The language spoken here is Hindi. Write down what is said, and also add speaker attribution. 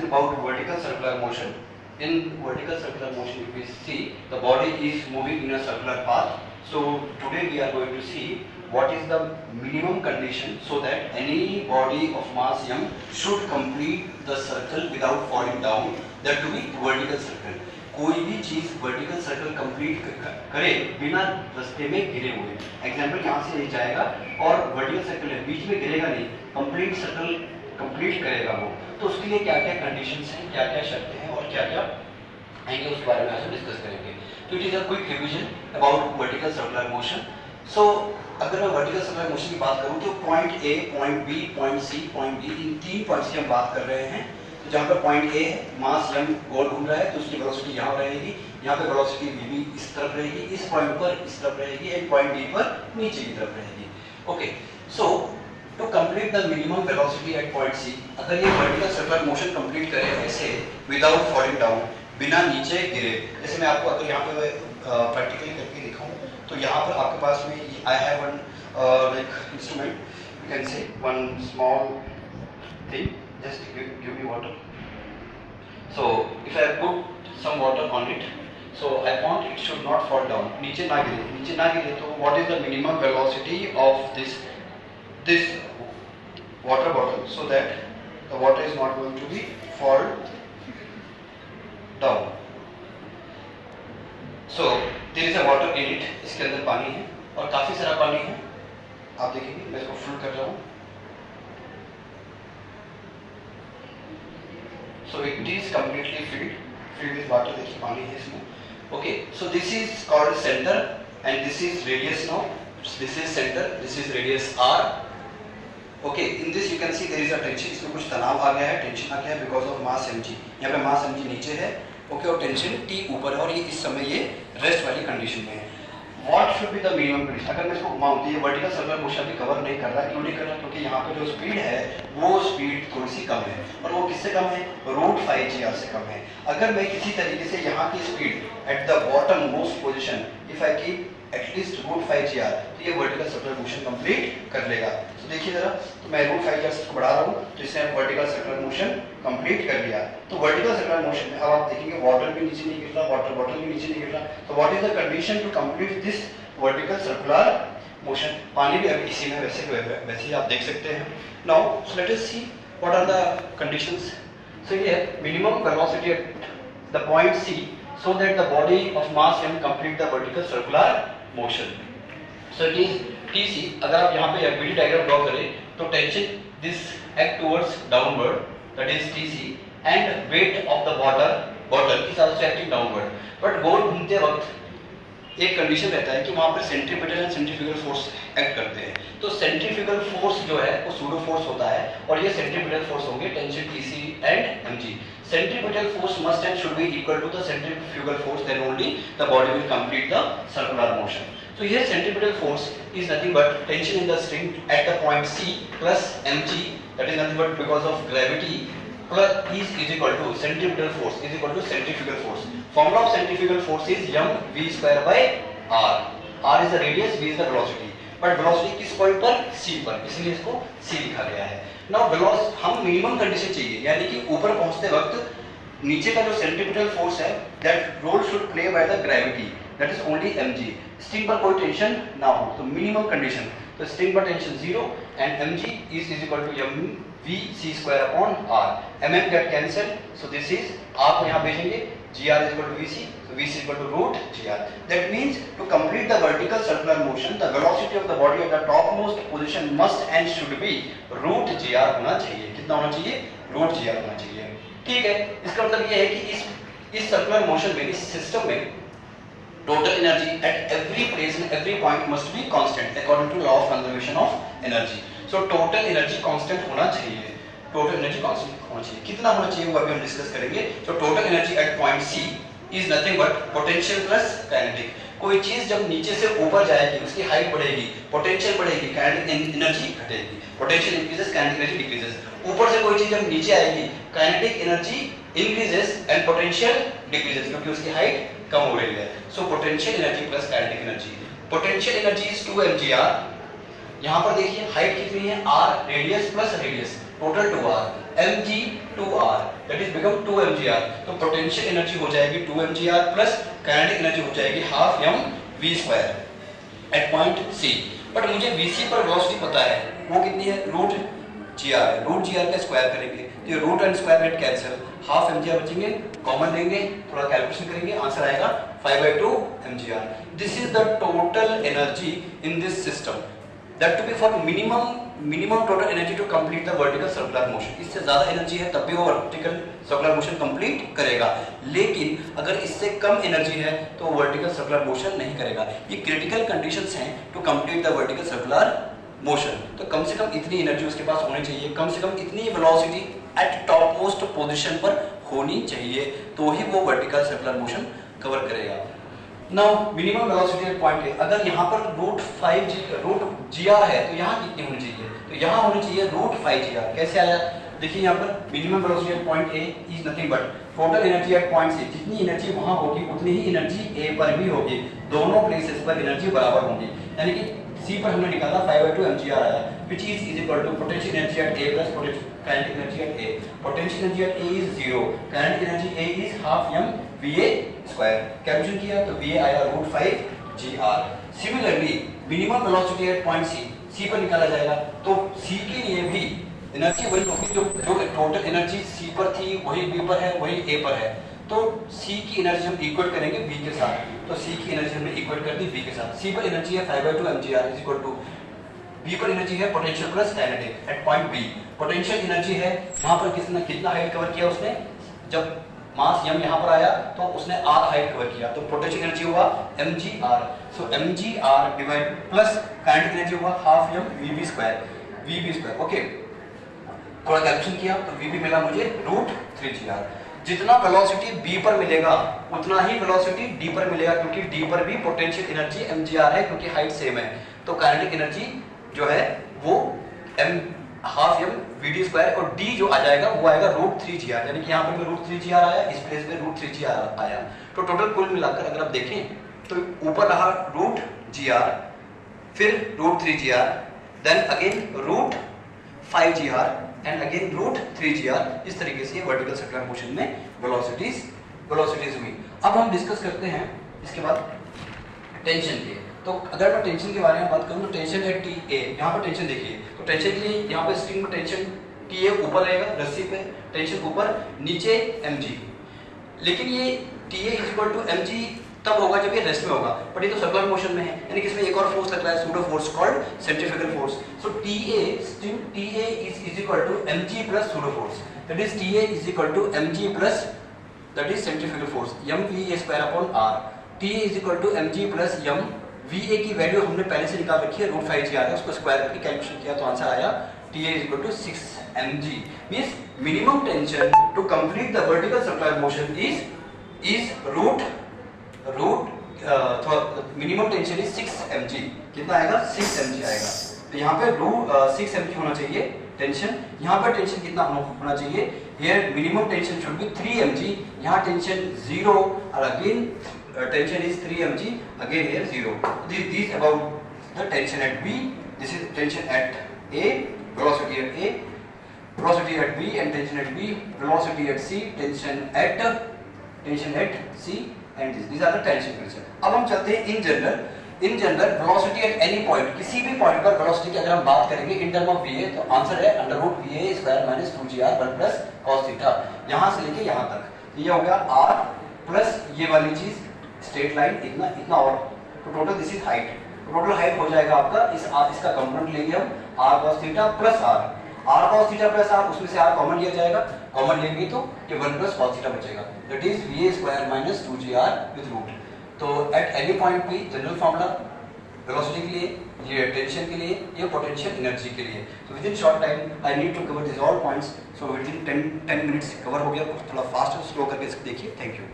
Speaker 1: about vertical circular motion. In vertical circular motion, if we see, the body is moving in a circular path. So today we are going to see what is the minimum condition so that any body of mass m should complete the circle without falling down, that to be vertical circle. कोई भी चीज वर्टिकल सर्कल कंप्लीट करे बिना रास्ते में गिरे हुए। एग्जांपल यहाँ से नहीं जाएगा और वर्टिकल सर्कल है, बीच में गिरेगा नहीं, कंप्लीट सर्कल कंप्लीट करेगा वो। तो उसके लिए क्या क्या कंडीशंस हैं, क्या क्या शर्तें हैं और क्या क्या आएंगे, उस बारे में आज हम डिस्कस करेंगे। तो it is a quick revision about vertical circular motion. So अगर मैं वर्टिकल सर्कुलर मोशन की बात करूँ तो point A, point B, point C, point D, इन 3 पॉइंट्स की हम बात कर रहे हैं। जहाँ पर पॉइंट ए है, मास m गोल घूम रहा है तो उसकी वेलोसिटी यहाँ रहेगी, यहाँ पे वेलोसिटी v इस तरफ रहेगी, इस पॉइंट पर इस तरफ रहेगी एंड पॉइंट डी पर नीचे की तरफ रहेगी। Okay, so to complete the minimum velocity at point C, अगर ये वर्टिकल सर्कुलर मोशन कंप्लीट करे ऐसे विदाउट फॉलिंग डाउन, बिना नीचे गिरे, जैसे मैं आपको अगर यहाँ पे प्रैक्टिकली करके दिखाऊं तो यहाँ पर आपके पास में I have one like instrument, you can say one small thing, just give me water. So if I put some water on it, so I want it should not fall down, नीचे ना गिरे, तो what is the minimum velocity of this water bottle so that the water is not going to be fall down. So there is a water in it, इसके अंदर पानी है और काफी सारा पानी है, आप देखेंगे मैं इसको फुल कर रहा हूँ। So it is completely filled with water, देखिए पानी है इसमें। Okay, so this is called center and this is radius now. This is center, this is radius r. Okay, in this you can see there is a tension, इसमें कुछ तनाव आ गया है, टेंशन आ गया है because of mass mg। यहाँ पे mass mg नीचे है, okay, और टेंशन t ऊपर है और ये इस समय ये रेस्ट वाली कंडीशन में है। What should be the minimum condition? अगर मैं इसको घुमाऊं तो ये वर्टिकल सर्कुलर मोशन भी कवर नहीं कर रहा है, क्यों नहीं कर रहा? क्योंकि यहाँ पे जो स्पीड है वो स्पीड थोड़ी सी कम है और वो किससे कम है? √5gr से कम है। अगर मैं किसी तरीके से यहाँ की speed at the bottom most position if I keep at least √5gr तो ये वर्टिकल सर्कुलर मोशन कंप्लीट कर लेगा। तो देखिए जरा, तो मैं √5gr से बढ़ा रहा हूँ तो इसने वर्टिकल सर्कुलर मोशन कंप्लीट कर लिया। तो वर्टिकल सर्कुलर मोशन में अब आप देखेंगे वाटर भी नीचे नहीं गिर रहा, वाटर बॉटल भी नीचे नहीं गिर रहा। तो what is the condition to complete this vertical circular motion? पानी भी अभी इसी में वैसे ही आप देख सकते हैं। Now so let us see what are the conditions. So ये minimum velocity at the point C so that the body of mass m complete the vertical circular motion. So it is Tc. अगर आप यहाँ पे FBD डायग्राम ड्रॉ करें तो tension this act towards downward, that is Tc, and weight of the bottle is also acting downward. But गोल घूमते वक्त एक कंडीशन रहता है कि वहाँ पर centripetal and centrifugal force act करते हैं। तो सेंट्रीफ्यूगल फोर्स जो है वो सूडो फोर्स होता है और ये सेंट्रीपिटल फोर्स होंगे tension Tc and mg। Centripetal force must and should be equal to the centrifugal force, then only the body will complete the circular motion. So here centripetal force is nothing but tension in the string at the point C plus mg, that is nothing but because of gravity, plus is equal to centripetal force is equal to centrifugal force. Formula of centrifugal force is mv square by r. R is the radius, v is the velocity. But velocity किस पॉइंट पर? C पर, इसलिए इसको C लिखा गया है। नाउ वेलोसिटी हम मिनिमम कंडीशन चाहिए, यानी कि ऊपर पहुंचते वक्त नीचे का जो सेंट्रीपिटल फोर्स है that role should play by the gravity, that is only mg। String पर कोई टेंशन ना हो, तो मिनिमम कंडीशन, तो स्ट्रिंग पर tension 0 and mg is equal to mv c square upon r। mm get cancel, so this is आप यहां भेजेंगे gr is equal to vc, so vc is equal to √gr. That means to complete the vertical circular motion, the velocity of the body at the topmost position must and should be √gr होना चाहिए। कितना होना चाहिए? √gr होना चाहिए। ठीक है, इसका मतलब ये है कि इस सर्कुलर मोशन में, इस सिस्टम में total energy at every place and every point must be constant according to law of conservation of energy. So total energy constant होना चाहिए, टोटल एनर्जी कांस्टेंट होना चाहिए। कितना होना चाहिए वो अभी हम डिस्कस करेंगे। तो total energy at point C is nothing but potential plus kinetic. कोई चीज जब नीचे से ऊपर जाएगी उसकी हाइट बढ़ेगी, पोटेंशियल बढ़ेगी, काइनेटिक एनर्जी घटेगी। Potential increases, kinetic energy decreases. ऊपर से कोई चीज जब नीचे आएगी kinetic energy increases and potential decreases, क्योंकि उसकी हाइट कम हो रही है। So potential energy plus kinetic energy. Potential energy is 2 mgr। यहाँ पर देखिए हाइट कितनी है? r, radius plus radius, total 2r mg2r that is become 2 mgr। तो पोटेंशियल एनर्जी हो जाएगी 2 mgr प्लस काइनेटिक एनर्जी हो जाएगी half mv² at point C। But मुझे vc पर वेलोसिटी पता है, वो कितनी है, रूट gr है। रूट gr का स्क्वायर करेंगे तो ये root and square get cancel, half mgr बचेंगे, कॉमन लेंगे, थोड़ा कैलकुलेशन करेंगे, आंसर आएगा 5/2 mgr। This is the total energy in this system, that to be for minimum total energy to complete the vertical circular motion. इससे ज्यादा एनर्जी है तब भी वो वर्टिकल सर्कुलर मोशन कंप्लीट करेगा, लेकिन अगर इससे कम एनर्जी है तो वर्टिकल सर्कुलर मोशन नहीं करेगा। ये क्रिटिकल कंडीशंस हैं to complete the vertical circular motion. तो कम से कम इतनी एनर्जी उसके पास होनी चाहिए, कम से कम इतनी velocity at top most position पर होनी चाहिए, तो ही वो वर्टिकल सर्कुलर मोशन कवर करेगा। Now minimum velocity at point ए, अगर यहाँ पर रूट gr है तो यहाँ कितनी होनी चाहिए, तो यहाँ होनी चाहिए रूट 5gr। कैसे आया, देखिए यहाँ पर minimum velocity at point A is nothing but total energy at point C. जितनी एनर्जी वहाँ होगी उतनी ही एनर्जी ए पर भी होगी, दोनों प्लेसेस पर एनर्जी बराबर होंगी। यानी कि सी पर हमने निकाला 5/2 mgr आया, which is equal to potential energy at A plus kinetic energy at A. Potential energy at A is 0, kinetic energy A is half mva²। Calculation किया तो va आया root 5gr। Similarly minimum velocity at point C पर निकाला जाएगा, तो C के लिए भी एनर्जी वही होगी जो टोटल एनर्जी C पर थी वही B पर है, वही A पर है। तो C की एनर्जी हम इक्वल करेंगे B के साथ, तो C की एनर्जी हमने इक्वल कर दी B के साथ। C पर एनर्जी है 5/2 mgr is equal to B पर एनर्जी है potential plus kinetic at point B। Potential energy है वहां पर किसने कितना हाइट कवर किया, उसने जब मास m यहाँ पर आया तो उसने r हाइट कवर किया, तो पोटेंशियल एनर्जी हुआ mgr। सो mgr divide plus kinetic energy हुआ हाफ vb²। ओके, थोड़ा कैलकुलेशन किया तो vb मिला मुझे रूट 3gr। जितना वेलोसिटी b पर मिलेगा उतना ही वेलोसिटी d पर मिलेगा, क्योंकि d पर भी पोटेंशियल एनर्जी mgr है, क्योंकि हाइट सेम है। तो काइनेटिक एनर्जी जो है वो हाफ mvd² और d जो आ जाएगा वो आएगा रूट 3gr। यानी कि यहाँ पर रूट 3gr आया, इस प्लेस पे रूट 3gr आया। तो टोटल कुल मिलाकर अगर आप देखें तो ऊपर रहा रूट gr, फिर root 3gr, then again root 5gr and again root 3gr। इस तरीके से वर्टिकल सर्कुलर मोशन में वेलोसिटीज हुई। अब हम डिस्कस करते हैं इसके बाद टेंशन के। तो अगर मैं टेंशन के बारे में बात करूं तो टेंशन है TA। यहाँ पर टेंशन देखिए, तो टेंशन के लिए यहाँ पर स्ट्रिंग में टेंशन TA ऊपर रहेगा रस्सी पे, टेंशन ऊपर, नीचे mg। लेकिन ये TA is equal to mg तब होगा जब ये रेस्ट में होगा, बट ये तो सर्कुलर मोशन में है, यानी कि इसमें एक और फोर्स लग रहा है, pseudo force called centrifugal force. So TA is equal to mg plus pseudo force, that is TA is equal to mg plus that is centrifugal force mva² upon r। TA is equal to mg plus va की वैल्यू हमने पहले से निकाल रखी है, रूट 5gr है, उसको स्क्वायर करके कैलकुलेशन किया तो आंसर आया TA is equal to 6 mg। means minimum tension to complete the vertical circular motion is minimum tension is 6 mg। कितना आएगा, 6 mg आएगा। तो यहाँ पे 6 mg होना चाहिए टेंशन। यहाँ पर टेंशन कितना होना चाहिए, here minimum tension should be 3 mg, यहाँ टेंशन 0 और again tension is 3 mg, again here 0। This about the tension eight B, this is tension eight A, velocity at A, velocity at B and tension at B, velocity at C, tension at C and these are the tension condition। अब हम चलते हैं in general velocity at any point, किसी भी पॉइंट पर velocity की अगर हम बात करेंगे इन टर्म ऑफ VA तो आंसर है √VA² minus 2gr 1 plus cos theta. यहाँ से लेके यहाँ तक ये हो गया r प्लस ये वाली चीज स्ट्रेट लाइन इतना और, तो total this is height. Total height हो जाएगा आपका इसका कंपोनेंट लेंगे हम r cos theta plus r cos theta plus r, उसमें से r कॉमन लिया जाएगा, कॉमन लेंगे तो ये 1 plus cos थीटा बचेगा, that is VA² minus 2gr with root. तो एट एनी पॉइंट पे जनरल फॉर्मूला वेलोसिटी के लिए, ये टेंशन के लिए, ये पोटेंशियल एनर्जी के लिए। तो within short time I need to cover this all points, so within 10 minutes cover हो गया। थोड़ा फास्ट स्लो करके इसको देखिए। Thank you.